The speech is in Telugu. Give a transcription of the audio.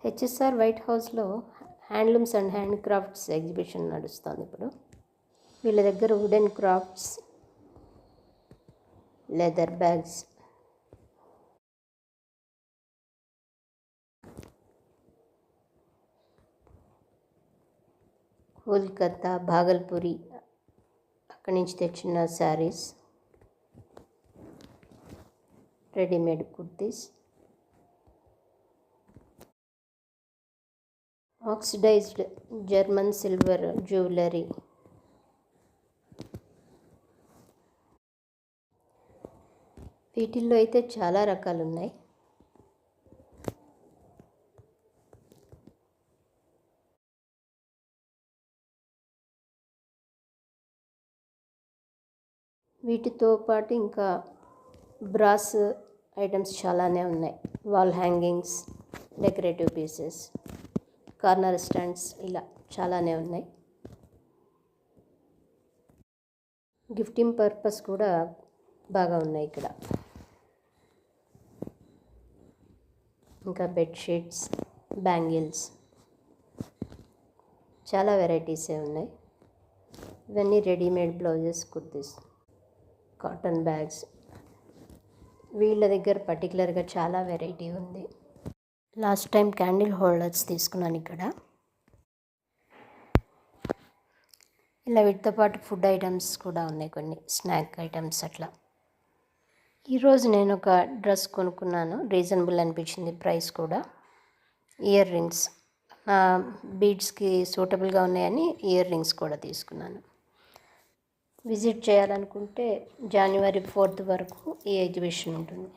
హెచ్ఎస్ఆర్ వైట్ హౌస్లో handlooms and hand crafts exhibition నడుస్తుంది ఇప్పుడు. వీళ్ళ దగ్గర wooden crafts, leather bags, Kolkata, Bhagalpuri అక్కడి నుంచి తెచ్చిన saris, readymade kurtis, oxidised German silver jewellery, వీటిల్లో అయితే చాలా రకాలు ఉన్నాయి. వీటితో పాటు ఇంకా బ్రాస్ ఐటమ్స్ చాలానే ఉన్నాయి. Wall hangings, decorative pieces, corner stands, ఇలా చాలానే ఉన్నాయి. గిఫ్టింగ్ పర్పస్ కూడా బాగా ఉన్నాయి ఇక్కడ. ఇంకా బెడ్షీట్స్, బ్యాంగిల్స్, చాలా వెరైటీసే ఉన్నాయి. ఇవన్నీ readymade blouses, kurtis, cotton bags. వీళ్ళ దగ్గర పర్టికులర్గా చాలా వెరైటీ ఉంది. లాస్ట్ టైం క్యాండిల్ హోల్డర్స్ తీసుకున్నాను ఇక్కడ. ఇలా వీటితో పాటు ఫుడ్ ఐటమ్స్ కూడా ఉన్నాయి, కొన్ని స్నాక్ ఐటమ్స్ అట్లా. ఈరోజు నేను ఒక డ్రెస్ కొనుక్కున్నాను, రీజనబుల్ అనిపించింది ప్రైస్ కూడా. ఇయర్ రింగ్స్, నా బీడ్స్కి సూటబుల్గా ఉన్నాయని ఇయర్ రింగ్స్ కూడా తీసుకున్నాను. విజిట్ చేయాలనుకుంటే January 4th వరకు ఈ ఎగ్జిబిషన్ ఉంటుంది.